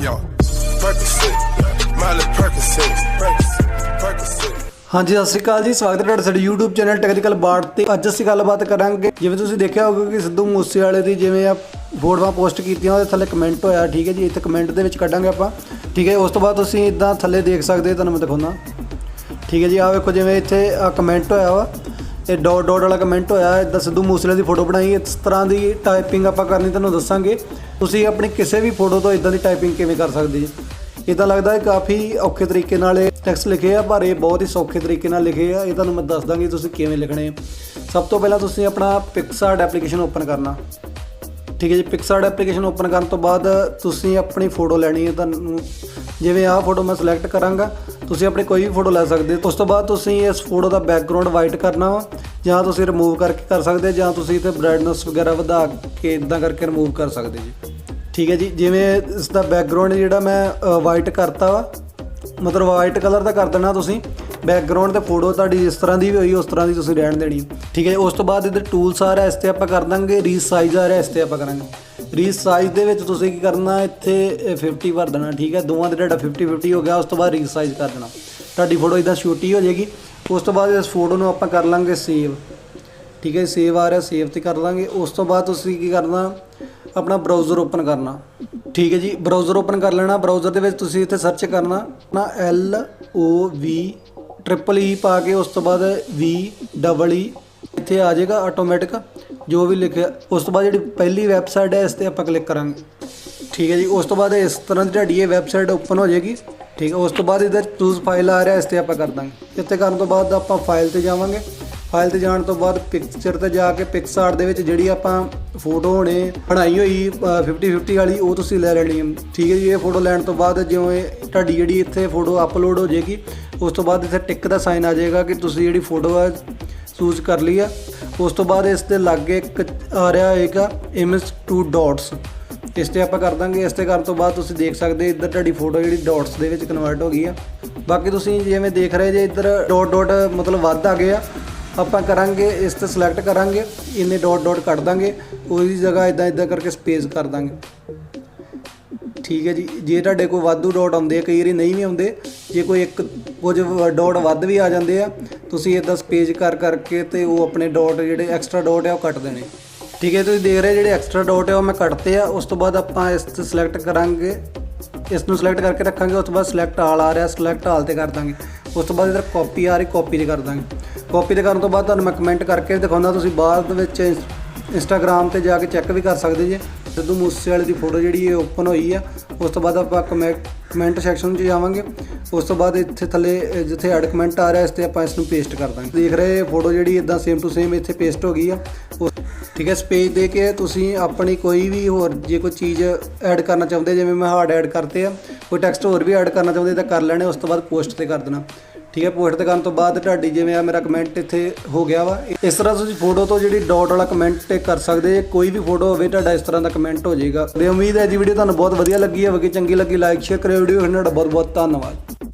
हाँ जी, सत श्री अकाल जी। स्वागत है साडे यूट्यूब चैनल टैक्टिकल बाठ ते। अज असीं गलबात करांगे जिवें तुसीं देखिआ होगा कि सिद्धू मूसेवाले दी जिवें आ फोटोआं पोस्ट कीतियां उहदे थल्ले कमेंट होया। ठीक है जी, इत्थे कमेंट दे विच कड्डांगे आपां। ठीक है, उस तो बाद तुसीं इदां थल्ले देख सकदे, तुहानूं मैं दिखाउंदा। ठीक है जी, आ वेखो जिवें इत्थे कमेंट होया वा, ये डॉट डॉट वाला कमेंट होया। इदां सिद्धू मूसेवाले दी फोटो बनाई। इस तरह की टाइपिंग आपां करनी तुहानूं दस्सांगे। तुसीं अपनी किसी भी फोटो तो इदां दी टाइपिंग किवें कर सकदे जी। इदां लगदा है काफ़ी औखे तरीके नाल टैक्सट लिखे आ, पर ये बहुत ही सौखे तरीके नाल लिखे आ। ये तुहानूं मैं दस दांगी तुसीं किवें लिखणे। सब तो पहलां तुसीं अपना पिक्सार्ट एप्लीकेशन ओपन करना। ठीक है जी, पिक्सार्ट एप्लीकेशन ओपन करन तो बाद तुसीं अपनी फोटो लैनी है। तुहानूं जिवें आ फोटो मैं सिलेक्ट करांगा, तुसीं अपनी कोई भी फोटो लै सकदे। उस तो बाद तुसीं इस फोटो का बैकग्राउंड वाइट करना वा, जां तुसीं रिमूव करके कर सकदे, जां तुसीं इत्थे ब्राइटनेस वगैरह वधा के इदां करके रिमूव कर सकदे जी। ठीक है जी, जिवें इसका बैकग्राउंड जिहड़ा मैं वाइट करता वा, मतलब वाइट कलर का कर देना तुसीं। बैकग्राउंड ते फोटो तुहाडी जिस तरह की भी होई उस तरह की तुसीं रहण देनी। ठीक है, उस तो बाद इधर टूल्स आ रहा, इस ते आपां कर देंगे। रीसाइज आ रहा, इस ते आपां करांगे। रीसाइज दे विच तुसीं की करना, इत्थे 50 भर देना। ठीक है, दोवां दे तुहाडा 50-50 हो गया। उस तो बाद रीसाइज कर देना, तुहाडी फोटो इदां छोटी हो जाएगी। उस तो बाद इस फोटो नूं आपां कर लांगे सेव। ठीक है, सेव आ रहा, सेव ते कर लांगे। उस तो बाद तुसीं की करना, अपना ब्राउज़र ओपन करना। ठीक है जी, ब्राउज़र ओपन कर लेना। ब्राउज़र दे विच तुसीं इत्थे सर्च करना ना LOVE पा के, उस तो बाद VEE इत्थे आ जाएगा ऑटोमैटिक जो भी लिखे। उस तो बाद जिहड़ी पहली वैबसाइट है इस ते आपां क्लिक करांगे। ठीक है जी, उस तो बाद इस तरह की तुहाडी ये वैबसाइट ओपन हो जाएगी। ठीक है, उस तो बाद इधर चूज़ फाइल आ रहा, इस ते आपां कर दांगे। इत्थे करन तो बाद आपां फाइल ते जावांगे। फाइल ते जाण तो बाद पिक्चर ते जाके पिक्सार्ट दे विच जिहड़ी आपां फोटो हुणे बनाई होई 50-50 वाली वो तुसीं लै लैणी है। ठीक है जी, ये फोटो लैण तो बाद जिवें तुहाडी जिहड़ी इत्थे फोटो अपलोड हो जाएगी, उस तो बाद इत्थे टिक दा साइन आ जाएगा कि तुसीं जिहड़ी फोटो है चूज कर ली है। उस तो बाद इस दे लागे एक आ रहा होएगा इमेज 2 डॉट्स, इस ते आपां कर दांगे। इस ते करन तो बाद तुसीं देख सकदे इधर तुहाडी फोटो जिहड़ी डॉट्स दे विच कन्वर्ट हो गई है। बाकी तुसीं जिवें देख रहे जे इधर डॉट डॉट मतलब वध आ गए आ। आपां करांगे इस ते सिलेक्ट करांगे, इन्ने डॉट डॉट कट दांगे, उसकी जगह इदां इदां करके स्पेस कर दांगे। ठीक है जी, जे तुहाडे कोई वाधू डॉट आउंदे आ, कई वारी नहीं भी आउंदे, जे कोई एक कुछ डॉट वध भी आ जांदे आ, तुसीं इदां स्पेस कर करके ते वो अपने डॉट जिहड़े एक्स्ट्रा डॉट है वो कट देने। ठीक है, तुसीं देख रहे जिहड़े एक्स्ट्रा डॉट है वो मैं कटते आ। उस तो बाद आपां इस ते सिलेक्ट करांगे, इसनूं सिलेक्ट करके रखांगे। उस तो बाद सिलेक्ट आल आ रहा, सिलेक्ट आल ते कर दांगे। उस तो बाद इधर कॉपी आ रही, कॉपी ते कर दांगे। कॉपी ते करन तो बाद तुहानूं मैं कमेंट करके दिखाउंदा, तुसीं बाद विच इंस्टाग्राम ते जाके चैक भी कर सकदे जे। सिद्धू मूसेवाले की फोटो जी ओपन हुई है। उस तो बाद आप कमेंट सैक्शन जावांगे। उस तो बाद इत्थे थल्ले जिथे ऐड कमेंट आ रहा, इस ते आपां इसनूं पेस्ट कर देंगे। देख रहे फोटो जी इदां सेम टू सेम इत्थे पेस्ट हो गई है। ठीक है, स्पेस दे के तुसीं अपनी कोई भी होर जे कोई चीज़ ऐड करना चाहते, जिवें मैं हार्ड ऐड करते हैं, कोई टैक्सट होर भी ऐड करना चाहते तो कर लैणे। उस तो बाद पोस्ट ते कर देना। ठीक है, पोस्ट ते करन तो बाद तुहाडी जिवें आ मेरा कमेंट इत्थे हो गया वा। इस तरह तुसीं फोटो तो जिहड़ी डॉट वाला कमेंट कर सकदे, कोई भी फोटो होवे तुहाडा इस तरह का कमेंट हो जाएगा। ते उम्मीद है जी वीडियो तुहानूं बहुत वधिया लगी होवेगी। चंगी लगी लाइक शेयर करियो वीडियो। तुहाडा बहुत बहुत धन्नवाद।